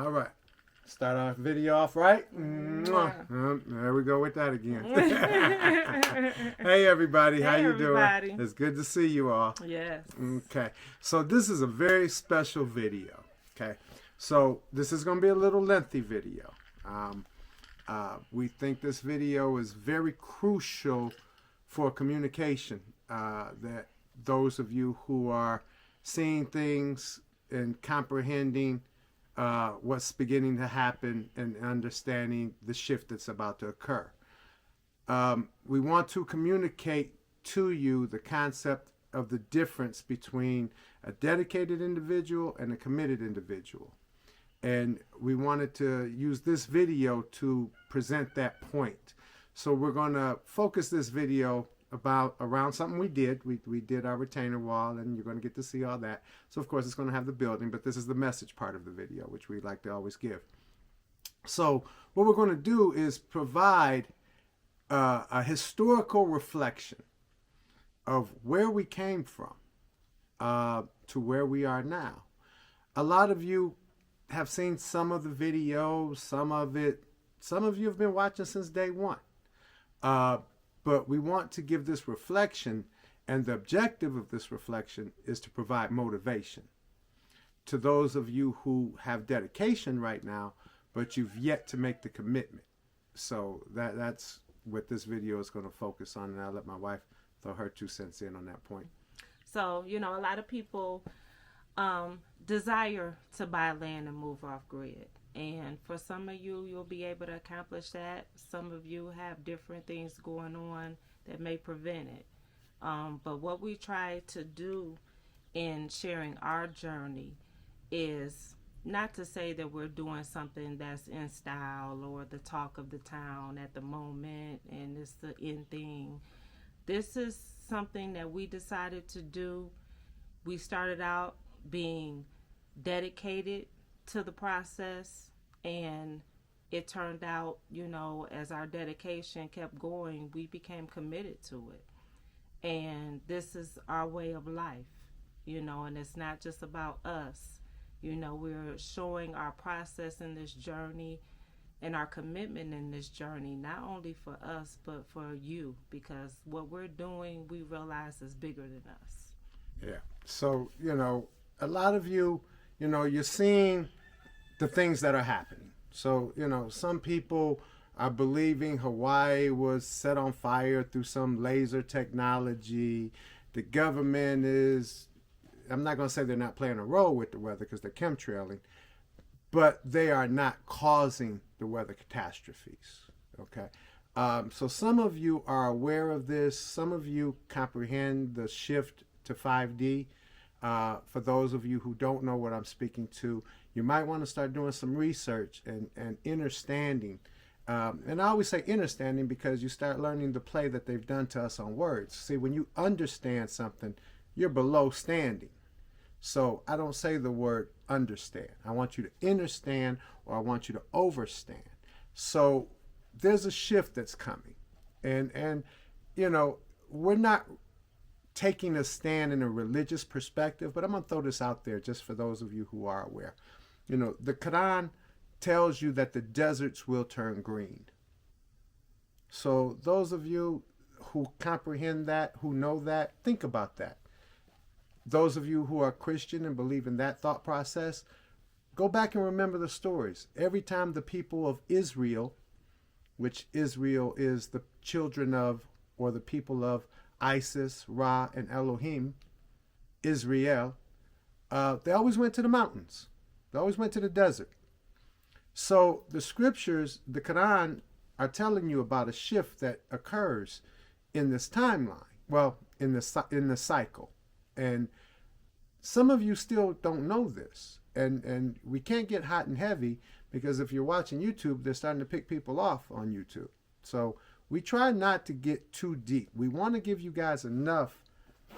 All right. Start our video off right. There we go with that again. Hey everybody, how you doing? It's good to see you all. Yes. Okay. So this is a very special video. Okay. So this is going to be a little lengthy video. We think this video is very crucial for communication. That those of you who are seeing things and comprehending what's beginning to happen and understanding the shift that's about to occur. We want to communicate to you the concept of the difference between a dedicated individual and a committed individual. And we wanted to use this video to present that point. So we're going to focus this video around something we did. We did our retainer wall, and you're going to get to see all that. So of course it's going to have the building, but this is the message part of the video, which we like to always give. So what we're going to do is provide a historical reflection of where we came from to where we are now. A lot of you have seen some of the videos, some of you have been watching since day one. But we want to give this reflection, and the objective of this reflection is to provide motivation to those of you who have dedication right now, but you've yet to make the commitment. So that's what this video is going to focus on, and I'll let my wife throw her 2 cents in on that point. So, a lot of people desire to buy land and move off grid. And for some of you, you'll be able to accomplish that. Some of you have different things going on that may prevent it. But what we try to do in sharing our journey is not to say that we're doing something that's in style or the talk of the town at the moment and it's the in thing. This is something that we decided to do. We started out being dedicated to the process, and it turned out, as our dedication kept going, we became committed to it. And this is our way of life, and it's not just about us. We're showing our process in this journey and our commitment in this journey, not only for us, but for you, because what we're doing, we realize is bigger than us. Yeah. So, a lot of you, you're seeing the things that are happening. So, some people are believing Hawaii was set on fire through some laser technology. The government is, I'm not going to say they're not playing a role with the weather because they're chemtrailing, but they are not causing the weather catastrophes. Okay. So some of you are aware of this. Some of you comprehend the shift to 5D. For those of you who don't know what I'm speaking to, you might want to start doing some research and understanding. And I always say understanding because you start learning the play that they've done to us on words. See, when you understand something, you're below standing. So I don't say the word understand. I want you to understand, or I want you to overstand. So there's a shift that's coming. And we're not taking a stand in a religious perspective, but I'm going to throw this out there just for those of you who are aware. The Quran tells you that the deserts will turn green. So those of you who comprehend that, who know that, think about that. Those of you who are Christian and believe in that thought process, go back and remember the stories. Every time the people of Israel, which Israel is the children of, or the people of Isis, Ra, and Elohim, Israel, they always went to the mountains. They always went to the desert. So the scriptures, the Quran, are telling you about a shift that occurs in this timeline. Well, in the cycle. And some of you still don't know this. And we can't get hot and heavy because if you're watching YouTube, they're starting to pick people off on YouTube. So we try not to get too deep. We want to give you guys enough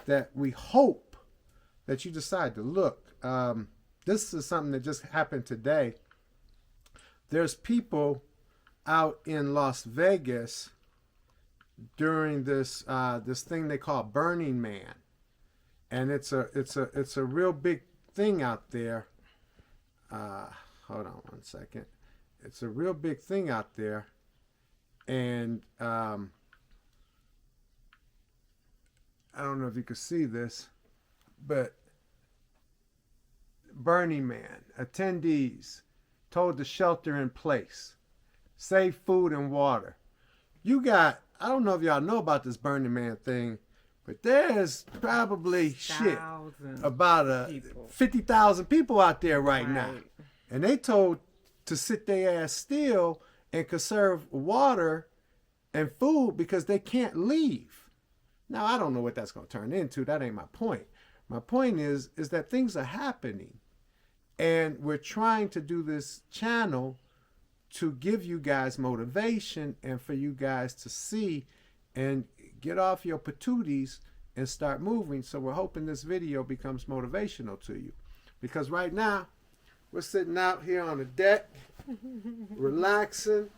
that we hope that you decide to look. This is something that just happened today. There's people out in Las Vegas during this thing they call Burning Man, and it's a real big thing out there. Hold on one second. It's a real big thing out there. And I don't know if you can see this, but Burning Man attendees told to shelter in place, save food and water. You got, I don't know if y'all know about this Burning Man thing, but there's probably about 50,000 people out there right now. And they told to sit their ass still and conserve water and food because they can't leave. Now, I don't know what that's going to turn into. That ain't my point. My point is that things are happening. And we're trying to do this channel to give you guys motivation and for you guys to see and get off your patooties and start moving. So we're hoping this video becomes motivational to you. Because right now, we're sitting out here on the deck, relaxing.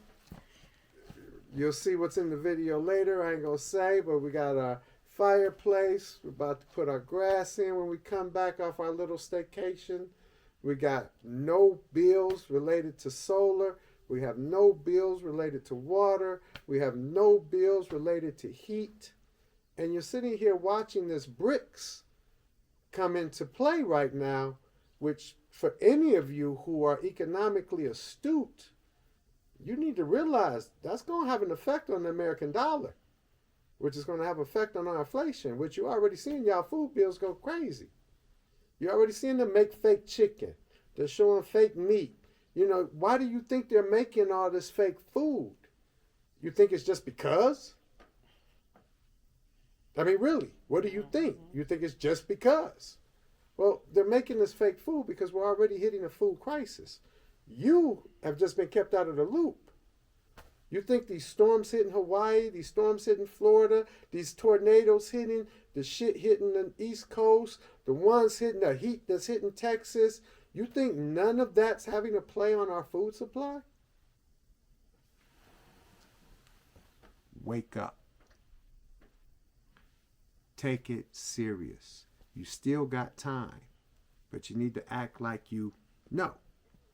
You'll see what's in the video later. I ain't going to say, but we got our fireplace. We're about to put our grass in when we come back off our little staycation. We got no bills related to solar. We have no bills related to water. We have no bills related to heat. And you're sitting here watching this bricks come into play right now, which for any of you who are economically astute, you need to realize that's going to have an effect on the American dollar, which is going to have effect on our inflation, which you're already seeing y'all food bills go crazy. You're already seeing them make fake chicken. They're showing fake meat. You know, why do you think they're making all this fake food? You think it's just because? I mean, really, what do you think? You think it's just because? Well, they're making this fake food because we're already hitting a food crisis. You have just been kept out of the loop. You think these storms hitting Hawaii, these storms hitting Florida, these tornadoes hitting, the shit hitting the East Coast, the ones hitting the heat that's hitting Texas, you think none of that's having a play on our food supply? Wake up. Take it serious. You still got time, but you need to act like you know,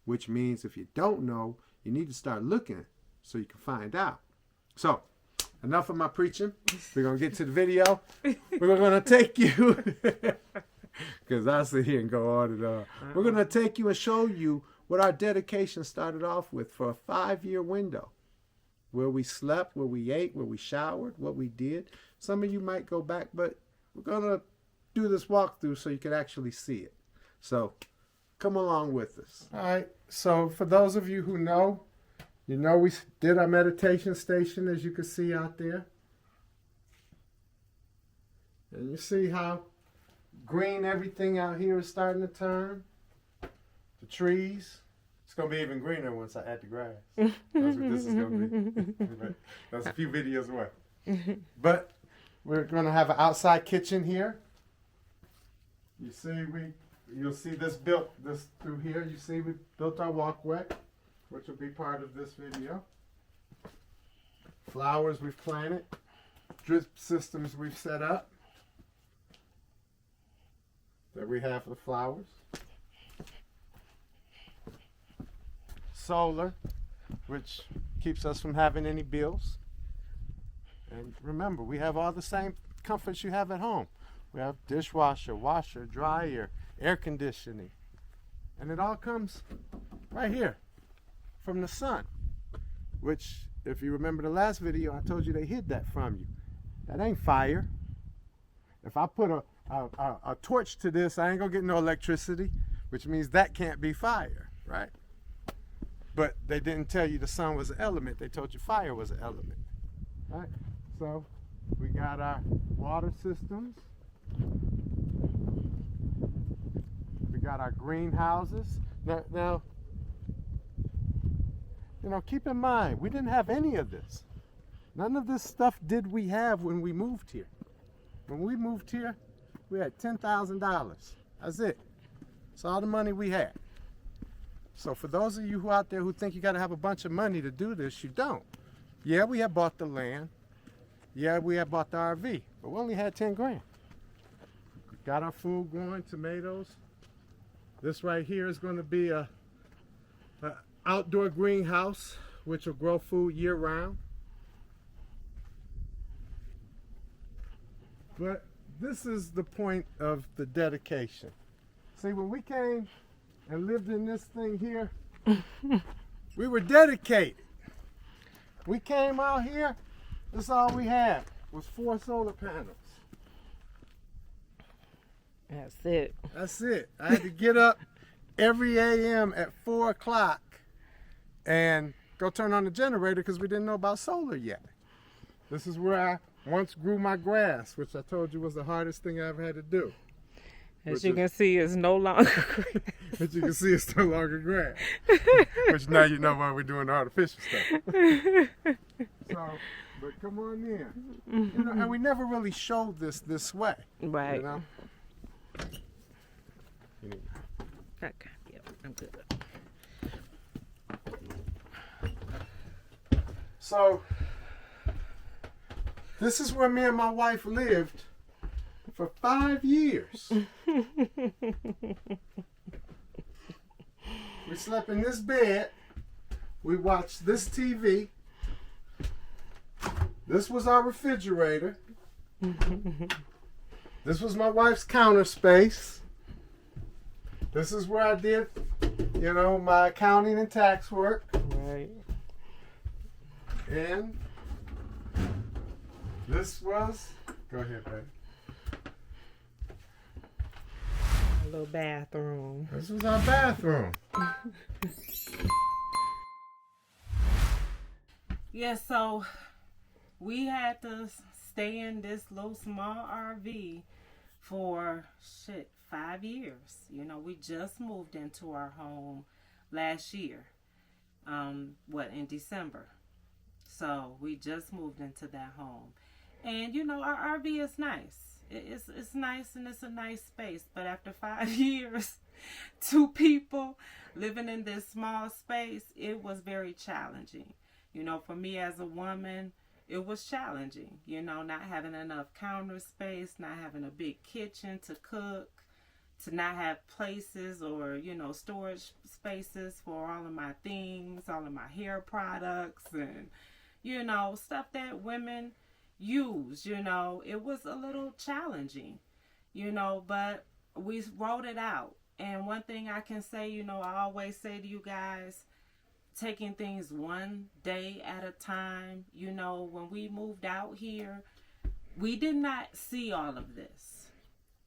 which means if you don't know, you need to start looking so you can find out. So, enough of my preaching. We're going to get to the video. We're going to take you, because I sit here and go on and on. We're going to take you and show you what our dedication started off with for a 5-year window. Where we slept, where we ate, where we showered, what we did. Some of you might go back, but we're going to do this walkthrough so you can actually see it. So, come along with us. All right. So, for those of you who know, you know we did our meditation station, as you can see out there. And you see how green everything out here is starting to turn. The trees. It's going to be even greener once I add the grass. That's what this is going to be. That's a few videos away. But we're going to have an outside kitchen here. You see, you'll see this through here. You see we built our walkway, which will be part of this video. Flowers we've planted. Drip systems we've set up that we have for the flowers. Solar, which keeps us from having any bills. And remember, we have all the same comforts you have at home. We have dishwasher, washer, dryer, air conditioning. And it all comes right here from the sun, which, if you remember the last video, I told you they hid that from you. That ain't fire. If I put a torch to this, I ain't gonna get no electricity, which means that can't be fire, right? But they didn't tell you the sun was an element. They told you fire was an element. All right? So we got our water systems. We got our greenhouses. Now, you know, keep in mind, we didn't have any of this. None of this stuff did we have when we moved here. When we moved here, we had $10,000. That's it. That's all the money we had. So for those of you who out there who think you got to have a bunch of money to do this, you don't. Yeah, we had bought the land. Yeah, we had bought the RV, but we only had 10 grand. Got our food going, tomatoes. This right here is going to be outdoor greenhouse, which will grow food year round. But this is the point of the dedication. See, when we came and lived in this thing here, we were dedicated. We came out here, that's all we had was 4 solar panels. That's it. That's it. I had to get up every AM at 4 o'clock and go turn on the generator because we didn't know about solar yet. This is where I once grew my grass, which I told you was the hardest thing I ever had to do. As you can see, it's no longer grass. But you can see it's no longer grass. Which now you know why we're doing the artificial stuff. So, but come on in. You know, and we never really showed this way. Right. You know? Okay. Yep, I'm good. So, this is where me and my wife lived for 5 years. We slept in this bed. We watched this TV. This was our refrigerator. This was my wife's counter space. This is where I did, you know, my accounting and tax work. Right. And this was, go ahead, baby. A little bathroom. This was our bathroom. Yeah, so we had to stay in this little small RV for 5 years. You know, we just moved into our home last year. In December. So we just moved into that home. And you know, our RV is nice. It's nice and it's a nice space. But after 5 years, 2 people living in this small space, it was very challenging. You know, for me as a woman, it was challenging. You know, not having enough counter space, not having a big kitchen to cook, to not have places or, you know, storage spaces for all of my things, all of my hair products and, you know, stuff that women use. You know, it was a little challenging, you know, but we wrote it out. And one thing I can say, you know, I always say to you guys, taking things one day at a time. You know, when we moved out here, we did not see all of this.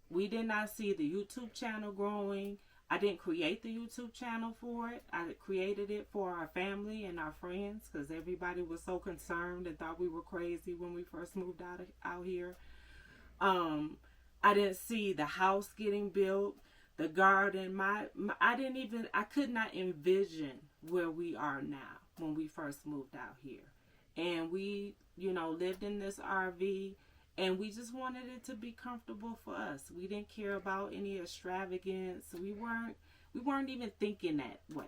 We did not see the YouTube channel growing. I didn't create the YouTube channel for it. I created it for our family and our friends because everybody was so concerned and thought we were crazy when we first moved out here. I didn't see the house getting built, the garden. I could not envision where we are now when we first moved out here. And we, you know, lived in this RV. And we just wanted it to be comfortable for us. We didn't care about any extravagance. We weren't even thinking that way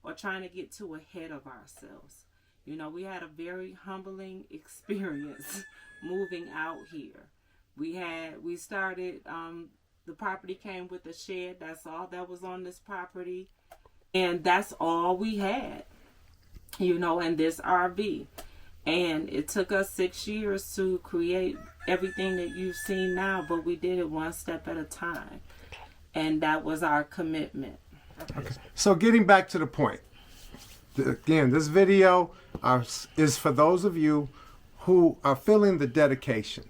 or trying to get too ahead of ourselves. You know, we had a very humbling experience moving out here. We started, the property came with a shed. That's all that was on this property. And that's all we had, you know, in this RV. And it took us 6 years to create everything that you've seen now, but we did it one step at a time. And that was our commitment. Okay. So getting back to the point, again, this video is for those of you who are feeling the dedication.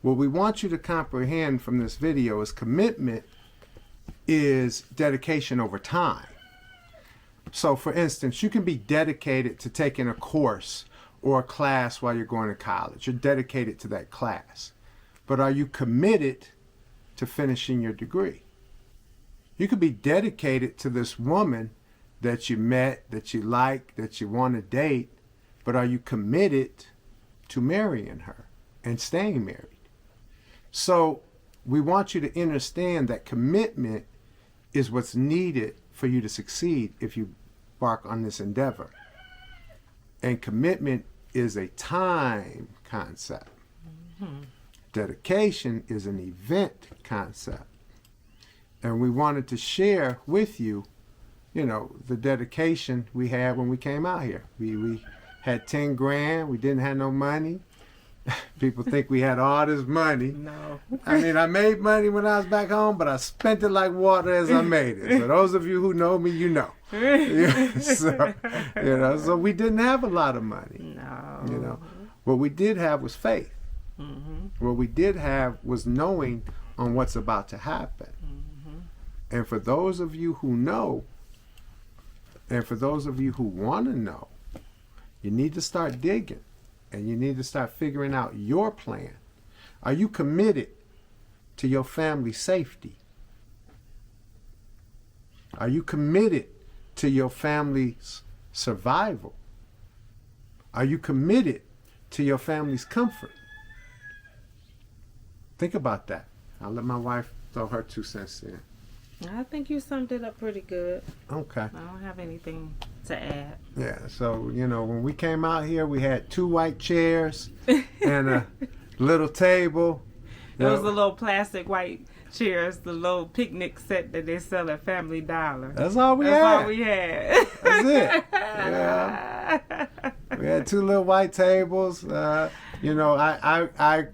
What we want you to comprehend from this video is commitment is dedication over time. So for instance, you can be dedicated to taking a course or a class while you're going to college. You're dedicated to that class. But are you committed to finishing your degree? You could be dedicated to this woman that you met, that you like, that you want to date, but are you committed to marrying her and staying married? So we want you to understand that commitment is what's needed for you to succeed if you embark on this endeavor. And commitment is a time concept. Mm-hmm. Dedication is an event concept. And we wanted to share with you you know, the dedication we had when we came out here. We had 10 grand. We didn't have no money. People think we had all this money. No. I mean, I made money when I was back home, but I spent it like water as I made it. So those of you who know me, you know. Yeah, so, you know, so we didn't have a lot of money. No. You know, what we did have was faith. Mm-hmm. What we did have was knowing on what's about to happen. Mm-hmm. And for those of you who know, and for those of you who want to know, you need to start digging. And you need to start figuring out your plan. Are you committed to your family's safety? Are you committed to your family's survival? Are you committed to your family's comfort? Think about that. I'll let my wife throw her 2 cents in. I think you summed it up pretty good. Okay. I don't have anything to add. Yeah, so, you know, when we came out here, we had 2 white chairs and a little table. Those little plastic white chairs, the little picnic set that they sell at Family Dollar. That's all we That's had. all we had. That's it. Yeah. We had 2 little white tables. You know, I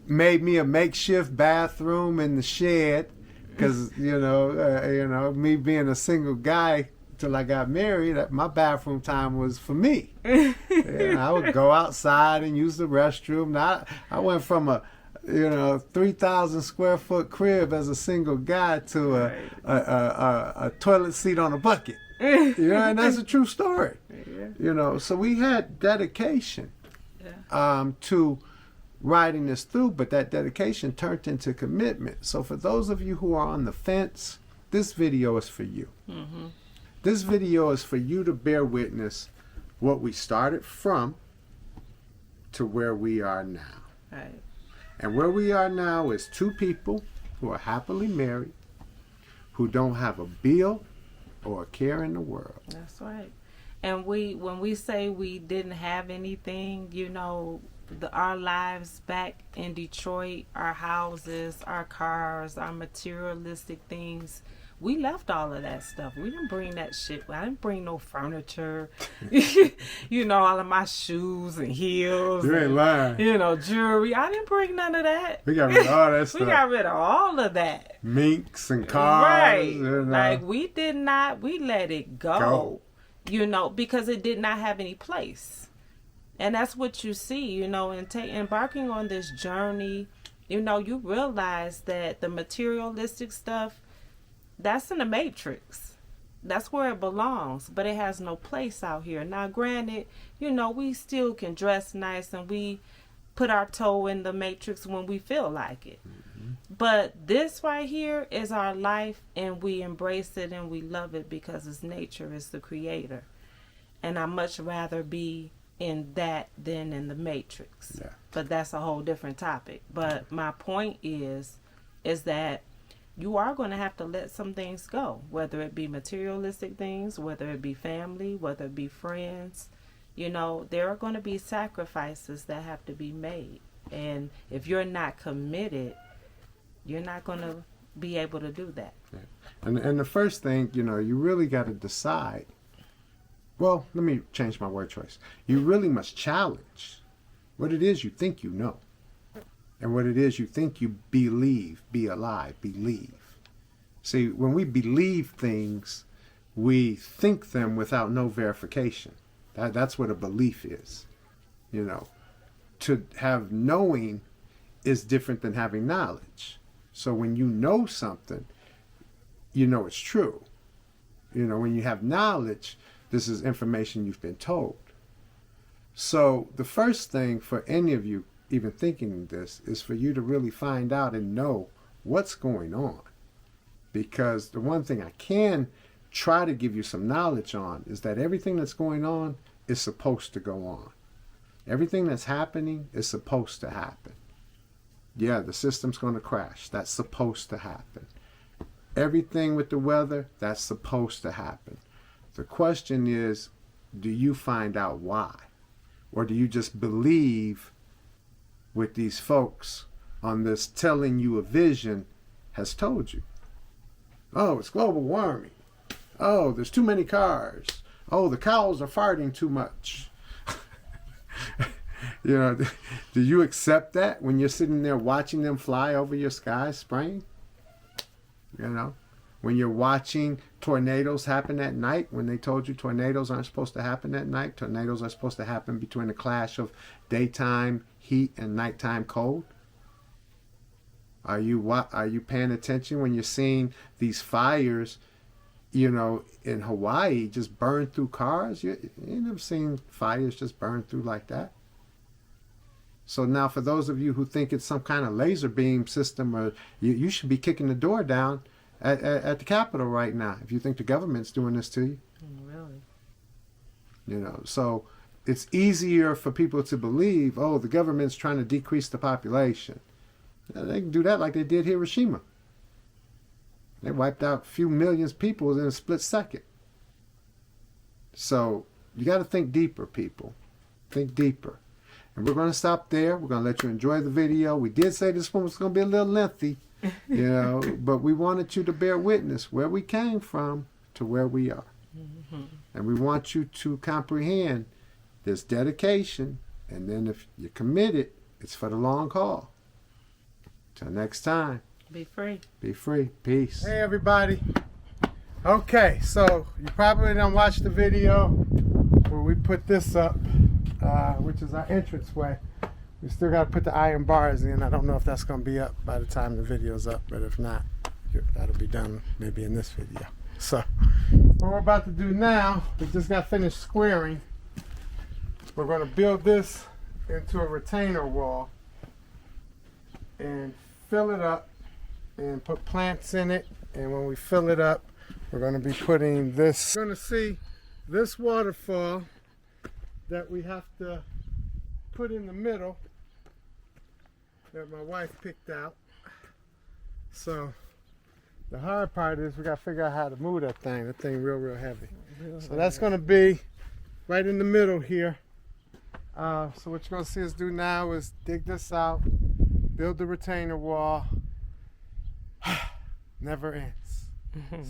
made me a makeshift bathroom in the shed because, you know, me being a single guy till I got married, my bathroom time was for me. And I would go outside and use the restroom. Now, I went from a 3,000 square foot crib as a single guy to a toilet seat on a bucket. You know, and that's a true story. Yeah. You know, so we had dedication to riding this through, but that dedication turned into commitment. So for those of you who are on the fence, this video is for you. Mm-hmm. This video is for you to bear witness what we started from to where we are now. Right. And where we are now is 2 people who are happily married, who don't have a bill or a care in the world. That's right. And when we say we didn't have anything, you know, our lives back in Detroit, our houses, our cars, our materialistic things, we left all of that stuff. We didn't bring that shit. I didn't bring no furniture. You know, all of my shoes and heels. You ain't lying. You know, jewelry. I didn't bring none of that. We got rid of all that stuff. We got rid of all of that. Minks and cars. Right. You know. Like, we did not, we let it go. You know, because it did not have any place. And that's what you see, you know, in embarking on this journey, you know, you realize that the materialistic stuff, that's in the matrix. That's where it belongs, but it has no place out here. Now, granted, you know, we still can dress nice and we put our toe in the matrix when we feel like it. Mm-hmm. But this right here is our life, and we embrace it and we love it because it's nature, it's the creator. And I much rather be in that than in the matrix. Yeah. But that's a whole different topic. But my point is that you are going to have to let some things go, whether it be materialistic things, whether it be family, whether it be friends. You know, there are going to be sacrifices that have to be made. And if you're not committed, you're not going to be able to do that. Yeah. And the first thing, you know, you really got to decide. Well, let me change my word choice. You really must challenge what it is you think you know. And what it is you think you believe, be alive, believe. See, when we believe things, we think them without no verification. That's what a belief is. You know, to have knowing is different than having knowledge. So when you know something, you know it's true. You know, when you have knowledge, this is information you've been told. So the first thing for any of you even thinking this is for you to really find out and know what's going on. Because the one thing I can try to give you some knowledge on is that everything that's going on is supposed to go on. Everything that's happening is supposed to happen. Yeah, the system's going to crash. That's supposed to happen. Everything with the weather, that's supposed to happen. The question is, do you find out why? Or do you just believe what these folks on this telling you a vision has told you? Oh, it's global warming. Oh, there's too many cars. Oh, the cows are farting too much. You know, do you accept that when you're sitting there watching them fly over your sky spraying? You know, when you're watching tornadoes happen at night, when they told you tornadoes aren't supposed to happen at night, tornadoes are supposed to happen between the clash of daytime heat and nighttime cold. Are you paying attention when you're seeing these fires, you know, in Hawaii just burn through cars? You never seen fires just burn through like that. So now for those of you who think it's some kind of laser beam system, or you should be kicking the door down at the Capitol right now if you think the government's doing this to you. Really? You know, so it's easier for people to believe, oh, the government's trying to decrease the population. They can do that like they did Hiroshima. They wiped out a few million people in a split second. So you got to think deeper, people. Think deeper. And we're going to stop there. We're going to let you enjoy the video. We did say this one was going to be a little lengthy, you know, but we wanted you to bear witness where we came from to where we are. Mm-hmm. And we want you to comprehend this dedication. And then if you're committed, it's for the long haul. Till next time. Be free. Be free. Peace. Hey, everybody. Okay, so you probably done watched the video where we put this up, which is our entranceway. We still got to put the iron bars in. I don't know if that's going to be up by the time the video's up, but if not, that'll be done maybe in this video. So, what we're about to do now, we just got finished squaring. We're going to build this into a retainer wall and fill it up and put plants in it. And when we fill it up, we're going to be putting this. We're going to see this waterfall that we have to put in the middle that my wife picked out. So the hard part is we got to figure out how to move that thing. That thing real heavy. So that's going to be right in the middle here. So what you're going to see us do now is dig this out, build the retainer wall. Never ends.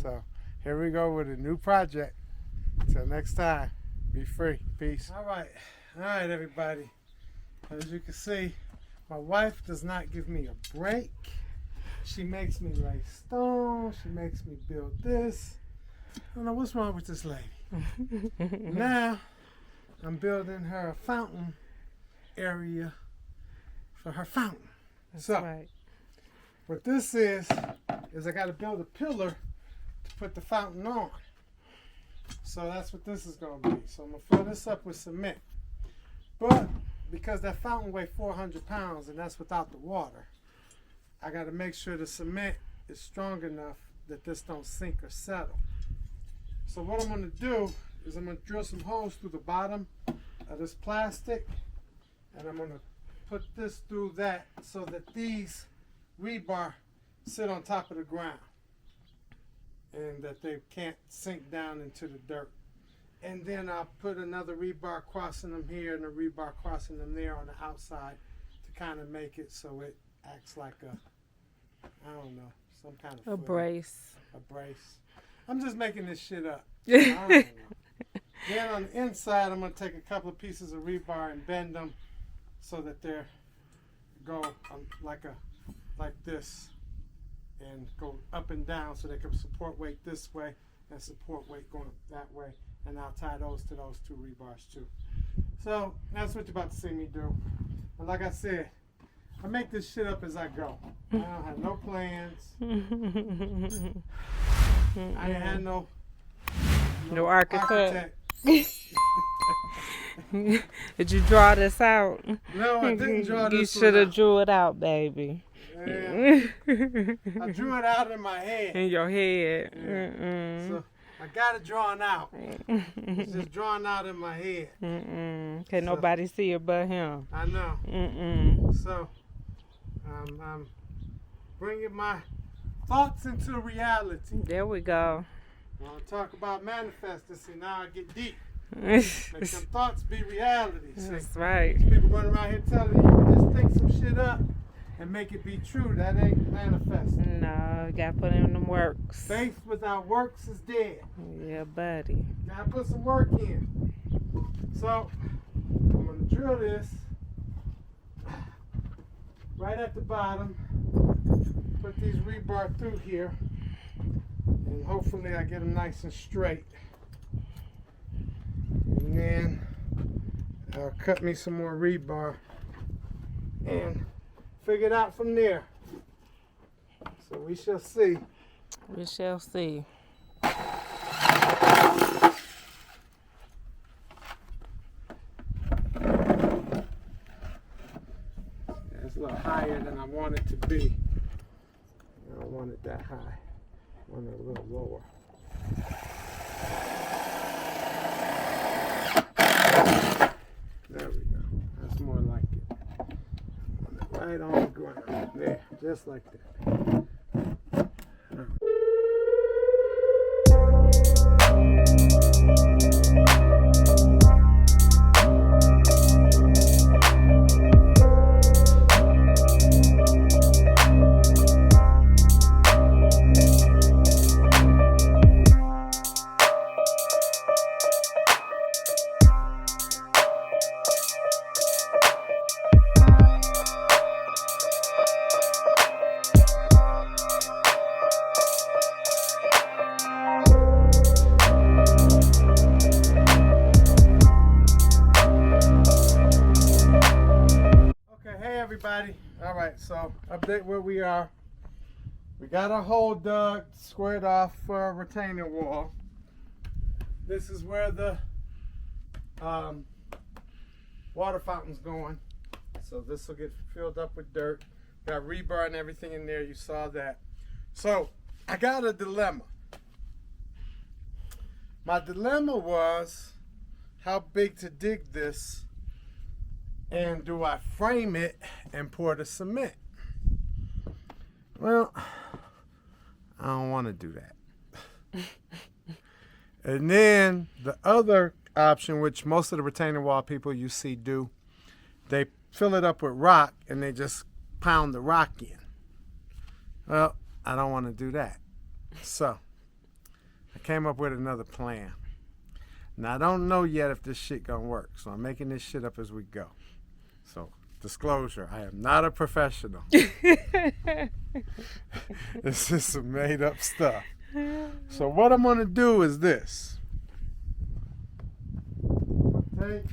So here we go with a new project. Until next time, be free. Peace. All right, everybody. As you can see, my wife does not give me a break. She makes me lay stone. She makes me build this. I don't know what's wrong with this lady. Now, I'm building her a fountain area for her fountain. That's so, right. What this is I got to build a pillar to put the fountain on. So that's what this is going to be. So I'm going to fill this up with cement. But because that fountain weighs 400 pounds and that's without the water, I got to make sure the cement is strong enough that this don't sink or settle. So what I'm going to do is I'm going to drill some holes through the bottom of this plastic, and I'm going to put this through that so that these rebar sit on top of the ground and that they can't sink down into the dirt. And then I'll put another rebar crossing them here and a rebar crossing them there on the outside to kind of make it so it acts like a, I don't know, some kind of A brace. A brace. I'm just making this shit up. I don't know. Then on the inside, I'm going to take a couple of pieces of rebar and bend them so that they go like this and go up and down so they can support weight this way and support weight going that way. And I'll tie those to those two rebars too. So that's what you're about to see me do. And like I said, I make this shit up as I go. I don't have no plans. I ain't had no architect. Did you draw this out? No, I didn't draw this. You should have drew it out, baby. Yeah. I drew it out in my head. In your head. Yeah. So I got it drawn out. It's just drawn out in my head. Can't nobody see it but him. I know. So I'm bringing my thoughts into reality. There we go. I want to talk about manifesting. See, now I get deep. Make some thoughts be reality. See? That's right. People running around here telling you just think some shit up and make it be true. That ain't manifesting. No, you gotta put in them works. Faith without works is dead. Yeah, buddy. Gotta put some work in. So I'm gonna drill this right at the bottom. Put these rebar through here, and hopefully I get them nice and straight. And then I'll cut me some more rebar and figure it out from there. So we shall see. We shall see. It's a little higher than I want it to be. I don't want it that high. I want it a little lower. There we go. That's more like it. I want it right on the ground. There, just like that. All right, so update where we are. We got our hole dug, squared off for a retaining wall. This is where the water fountain's going. So this will get filled up with dirt. Got rebar and everything in there, you saw that. So I got a dilemma. My dilemma was how big to dig this, and do I frame it and pour the cement? Well, I don't want to do that. And then the other option, which most of the retaining wall people you see do, they fill it up with rock and they just pound the rock in. Well, I don't want to do that. So I came up with another plan. Now I don't know yet if this shit gonna work, so I'm making this shit up as we go. So, disclosure, I am not a professional. This is some made up stuff. So what I'm gonna do is this. I'm gonna take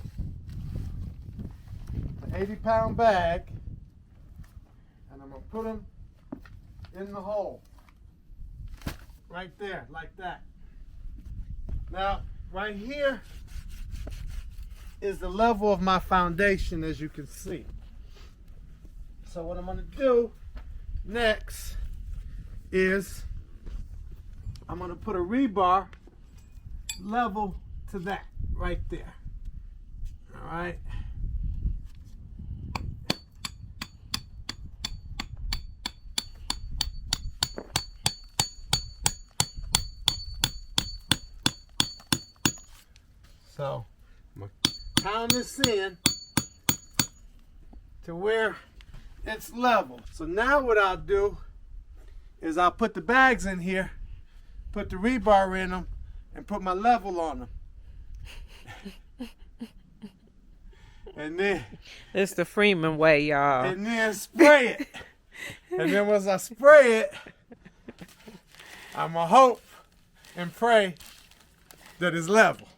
an 80-pound bag and I'm gonna put them in the hole. Right there, like that. Now, right here is the level of my foundation, as you can see. So what I'm going to do next is I'm going to put a rebar level to that right there. All right. So I'm going to pound this in to where it's level. So now what I'll do is I'll put the bags in here, put the rebar in them, and put my level on them. And then It's the Freeman way, y'all. and then spray it. And then once I spray it, I'm gonna hope and pray that it's level.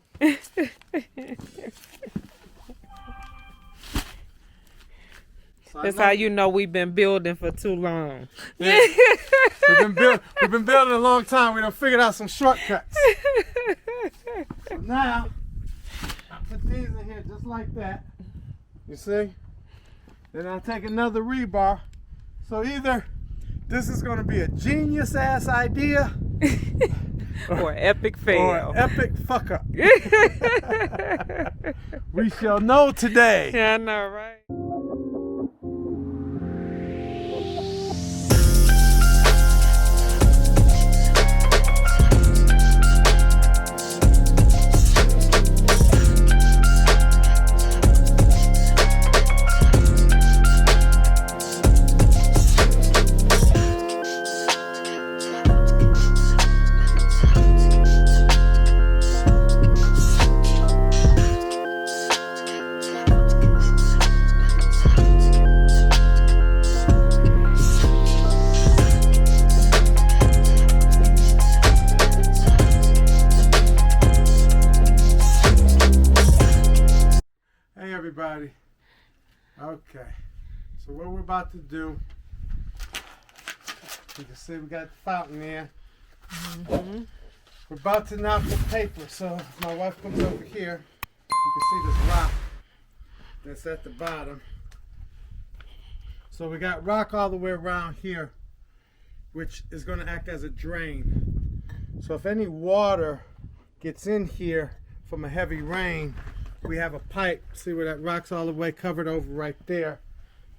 So That's how you know we've been building for too long. Yeah. We've been building a long time. We done figured out some shortcuts. So now I put these in here just like that. You see? Then I'll take another rebar. So either this is gonna be a genius ass idea Or epic fail. or epic fuck up. We shall know today. Yeah, I know, right? everybody. Okay. So what we're about to do, you can see we got the fountain there. Mm-hmm. We're about to knock the paper. So if my wife comes over here, you can see this rock that's at the bottom. So we got rock all the way around here, which is going to act as a drain. So if any water gets in here from a heavy rain, we have a pipe. See where that rock's all the way covered over right there.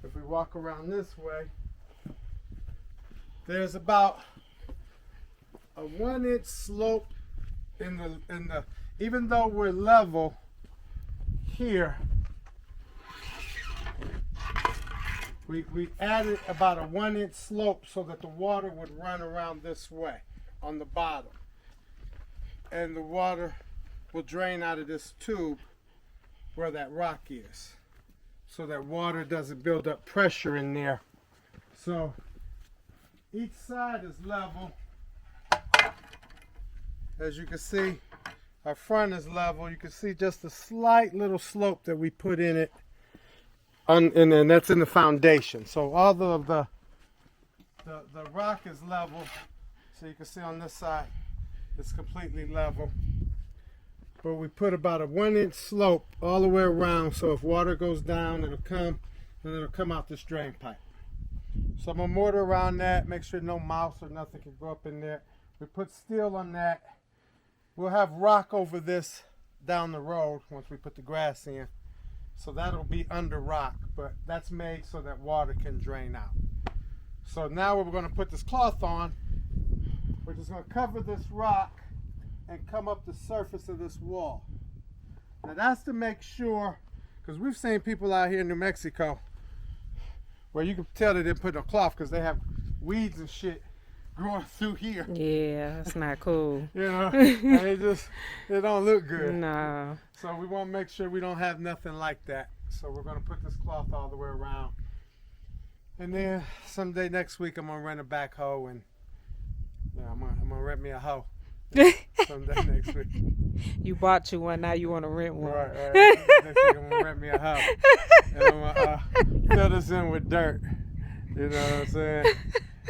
If we walk around this way, there's about a 1-inch slope in the even though we're level here, we added about a 1-inch slope so that the water would run around this way on the bottom, and the water will drain out of this tube where that rock is, so that water doesn't build up pressure in there. So each side is level. As you can see, our front is level. You can see just a slight little slope that we put in it, and that's in the foundation. So all of the rock is level. So you can see on this side, it's completely level. But we put about a 1-inch slope all the way around, so if water goes down, it'll come, and it'll come out this drain pipe. So I'm gonna mortar around that, make sure no mouse or nothing can go up in there. We put steel on that. We'll have rock over this down the road once we put the grass in. So that'll be under rock, but that's made so that water can drain out. So now we're gonna put this cloth on. We're just gonna cover this rock and come up the surface of this wall. Now that's to make sure, because we've seen people out here in New Mexico where you can tell they didn't put no cloth because they have weeds and shit growing through here. Yeah, that's not cool. You know, and it don't look good. No. So we want to make sure we don't have nothing like that. So we're gonna put this cloth all the way around. And then someday next week I'm gonna rent a backhoe, and I'm gonna rent me a hoe. Someday next week. You bought you one, now you want to rent one. Right. Next week I'm gonna rent me a hoe. And I'm gonna fill this in with dirt. You know what I'm saying?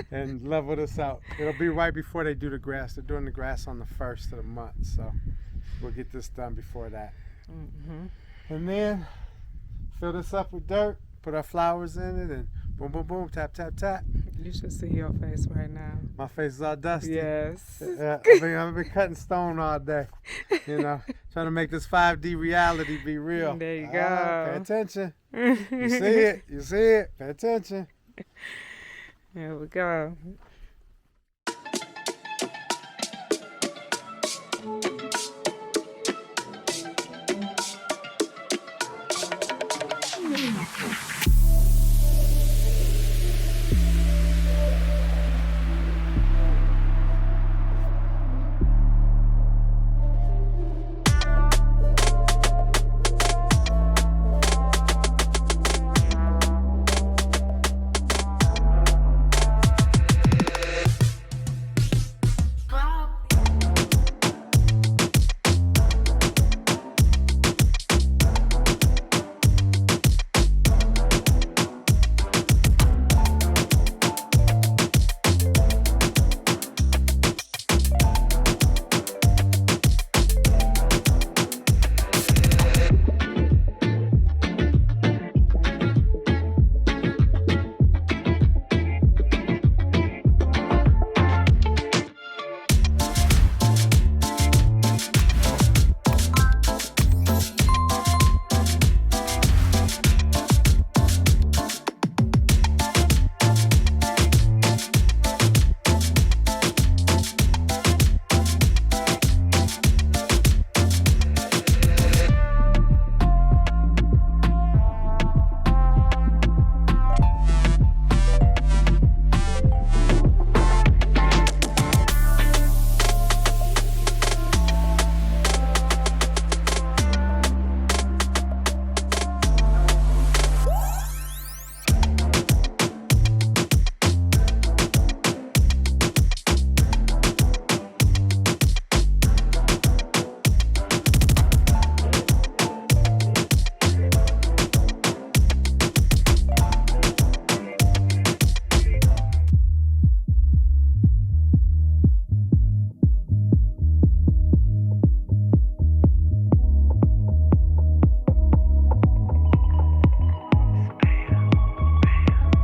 And level this out. It'll be right before they do the grass. They're doing the grass on the 1st of the month, so we'll get this done before that. Mm-hmm. And then fill this up with dirt, put our flowers in it, and boom, boom, boom, tap, tap, tap. You should see your face right now. My face is all dusty. Yes. Yeah, I've been cutting stone all day, you know, trying to make this 5D reality be real. There you Pay go. attention. You see it. You see it. Pay attention. There we go.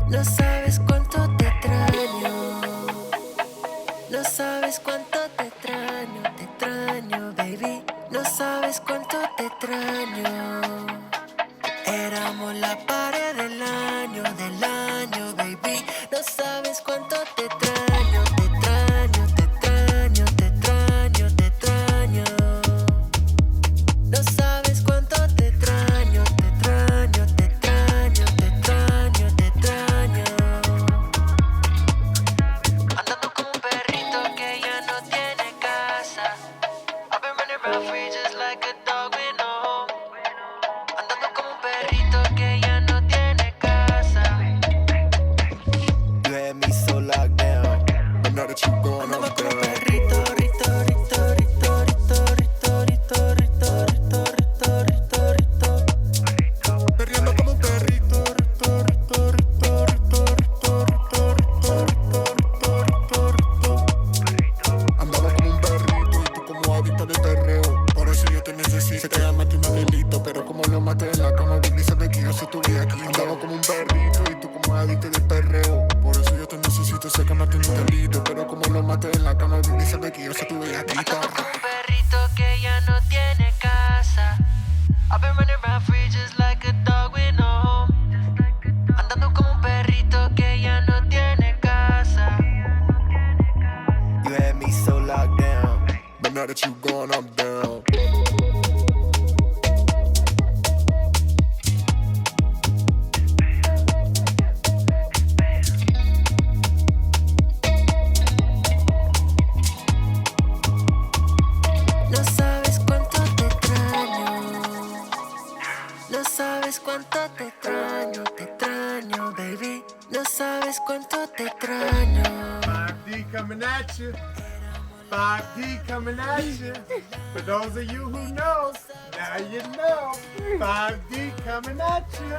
No sabes cuánto te extraño. No sabes cuánto te extraño, baby. No sabes cuánto te extraño. Éramos la pared del año, baby. No sabes cuánto te extraño, te extraño, te extraño, te extraño, te extraño. No sabes cuánto te extraño, te extraño, te extraño, te extraño, te extraño. Andando como un perrito que ya no tiene casa. I've been running around free just like a dog with no home. Andando como un perrito que ya no tiene casa. You had me so locked down, but now that you gone, I'm Andaba como un down. perrito, rito, rito, rito, rito, rito, rito, rito, rito, rito, rito, rito. Perreando como un perrito, rito, rito, rito, rito, rito, rito, rito, rito, rito, rito. Andaba como un perrito y tú como adicta de perreo. Por eso yo te necesito. Se te llama un delito, pero como lo maté en la cama, baby, sabes que yo si estuve aquí. Andaba como un perrito y tú como adicta de perreo. Por eso yo te necesito. Sé que maté un delito, pero como lo maté en la cama, baby, sabes que yo si estuve aquí. Andando como un perrito que ya no tiene casa. I've been running around free just like a dog with no home. Andando como un perrito que ya no tiene casa. You had me so locked down, but now that you gone, I'm down. No sabes cuánto te extraño. No sabes cuánto te extraño, baby. No sabes cuánto te extraño. 5D coming at you. 5D coming at you. For those of you who know, now you know. 5D coming at you.